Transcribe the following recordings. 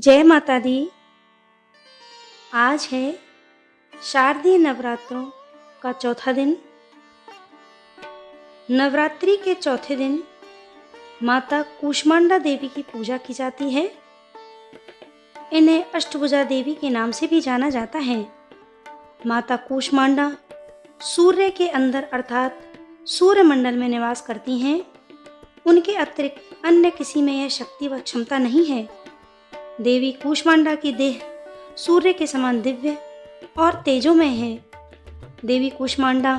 जय माता दी। आज है शारदीय नवरात्रों का चौथा दिन। नवरात्रि के चौथे दिन माता कूष्मांडा देवी की पूजा की जाती है। इन्हें अष्टभुजा देवी के नाम से भी जाना जाता है। माता कूष्मांडा सूर्य के अंदर अर्थात सूर्यमंडल में निवास करती हैं। उनके अतिरिक्त अन्य किसी में यह शक्ति व क्षमता नहीं है। देवी कूष्मांडा की देह सूर्य के समान दिव्य और तेजोमय है। देवी कूष्मांडा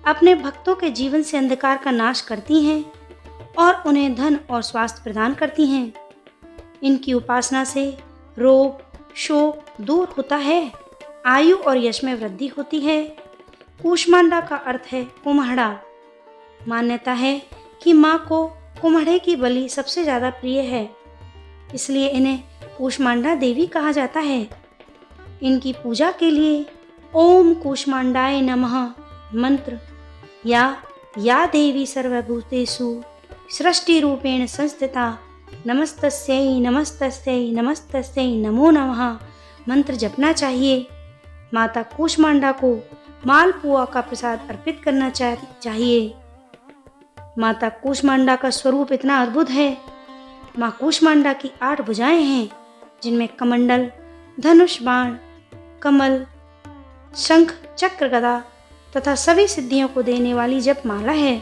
अपने भक्तों के जीवन से अंधकार का नाश करती हैं और उन्हें धन और स्वास्थ्य प्रदान करती हैं। इनकी उपासना से रोग शोक दूर होता है, आयु और यश में वृद्धि होती है। कूष्मांडा का अर्थ है कुम्हड़ा। मान्यता है कि माँ को कुम्हड़े की बलि सबसे ज़्यादा प्रिय है, इसलिए इन्हें कूष्मांडा देवी कहा जाता है। इनकी पूजा के लिए ओम कूष्मांडाय नमः मंत्र या देवी सर्वभूतेषु सृष्टि रूपेण संस्थिता नमस्तस्यै नमस्तस्यै नमस्तस्यै नमो नमः मंत्र जपना चाहिए। माता कूष्मांडा को मालपुआ का प्रसाद अर्पित करना चाहिए। माता कूष्मांडा का स्वरूप इतना अद्भुत है। माँ कूष्मांडा की 8 भुजाएं हैं, जिनमें कमंडल, धनुष, बाण, कमल, शंख, चक्र, गदा तथा सभी सिद्धियों को देने वाली जप माला है।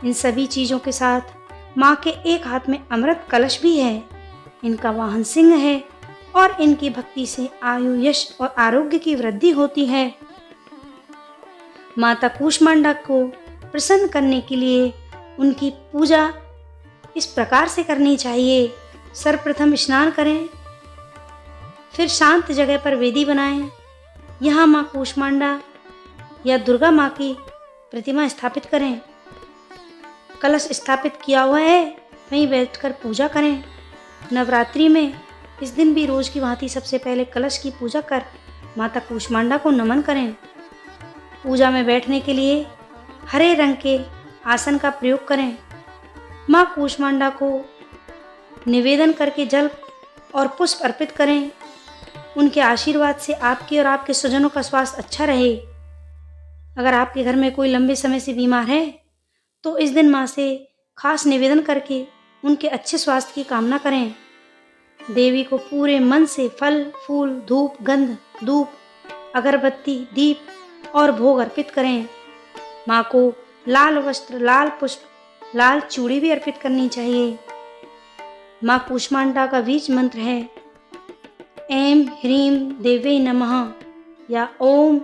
इन सभी चीज़ों के साथ माँ के एक हाथ में अमृत कलश भी है। इनका वाहन सिंह है और इनकी भक्ति से आयु, यश और आरोग्य की वृद्धि होती है। माता कूष्मांडा को प्रसन्न करने के लिए उनकी पूजा इस प्रकार से करनी चाहिए। सर्वप्रथम स्नान करें, फिर शांत जगह पर वेदी बनाएं। यहाँ माँ कूष्मांडा या दुर्गा माँ की प्रतिमा स्थापित करें। कलश स्थापित किया हुआ है, वहीं बैठकर पूजा करें। नवरात्रि में इस दिन भी रोज की भांति सबसे पहले कलश की पूजा कर माता कूष्मांडा को नमन करें। पूजा में बैठने के लिए हरे रंग के आसन का प्रयोग करें। माँ कूष्मांडा को निवेदन करके जल और पुष्प अर्पित करें। उनके आशीर्वाद से आपके और आपके स्वजनों का स्वास्थ्य अच्छा रहे। अगर आपके घर में कोई लंबे समय से बीमार है तो इस दिन माँ से खास निवेदन करके उनके अच्छे स्वास्थ्य की कामना करें। देवी को पूरे मन से फल, फूल, धूप, गंध, धूप, अगरबत्ती, दीप और भोग अर्पित करें। माँ को लाल वस्त्र, लाल पुष्प, लाल चूड़ी भी अर्पित करनी चाहिए। माँ कूष्मांडा का बीज मंत्र है ऐं ह्रीं देवे नमः या ओम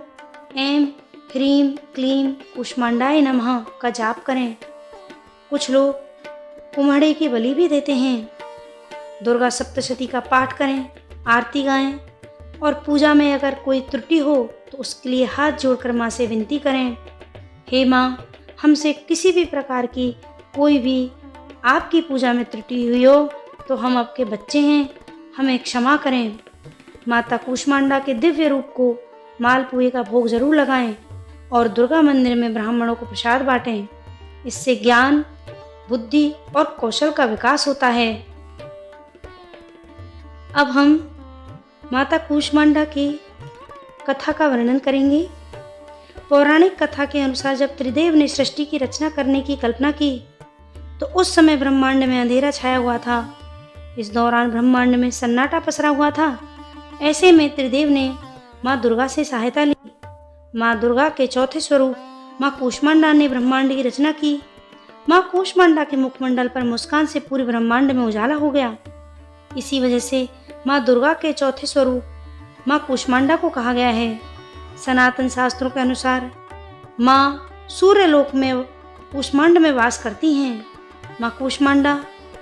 ऐं ह्रीं क्लीं कूष्मांडाय नमः का जाप करें। कुछ लोग कुम्हड़े की बलि भी देते हैं। दुर्गा सप्तशती का पाठ करें, आरती गाएं और पूजा में अगर कोई त्रुटि हो तो उसके लिए हाथ जोड़कर माँ से विनती करें। हे माँ, हमसे किसी भी प्रकार की कोई भी आपकी पूजा में त्रुटि हुई हो तो हम आपके बच्चे हैं, हमें क्षमा करें। माता कूष्मांडा के दिव्य रूप को मालपुए का भोग जरूर लगाएं और दुर्गा मंदिर में ब्राह्मणों को प्रसाद बांटें। इससे ज्ञान, बुद्धि और कौशल का विकास होता है। अब हम माता कूष्मांडा की कथा का वर्णन करेंगे। पौराणिक कथा के अनुसार जब त्रिदेव ने सृष्टि की रचना करने की कल्पना की तो उस समय ब्रह्मांड में अंधेरा छाया हुआ था। इस दौरान ब्रह्मांड में सन्नाटा पसरा हुआ था। ऐसे में त्रिदेव ने माँ दुर्गा से सहायता ली। माँ दुर्गा के चौथे स्वरूप माँ कूष्मांडा ने ब्रह्मांड की रचना की। माँ कूष्मांडा के मुखमंडल पर मुस्कान से पूरे ब्रह्मांड में उजाला हो गया। इसी वजह से माँ दुर्गा के चौथे स्वरूप माँ कूष्मांडा को कहा गया है। सनातन शास्त्रों के अनुसार माँ सूर्यलोक में कूष्मांड में वास करती हैं। माँ कूष्मांडा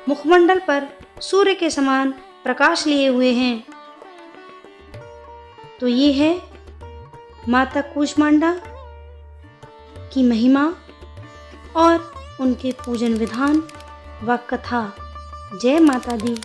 मुखमंडल पर सूर्य के समान प्रकाश लिए हुए हैं। तो ये है माता कूष्मांडा की महिमा और उनके पूजन विधान व कथा। जय माता दी।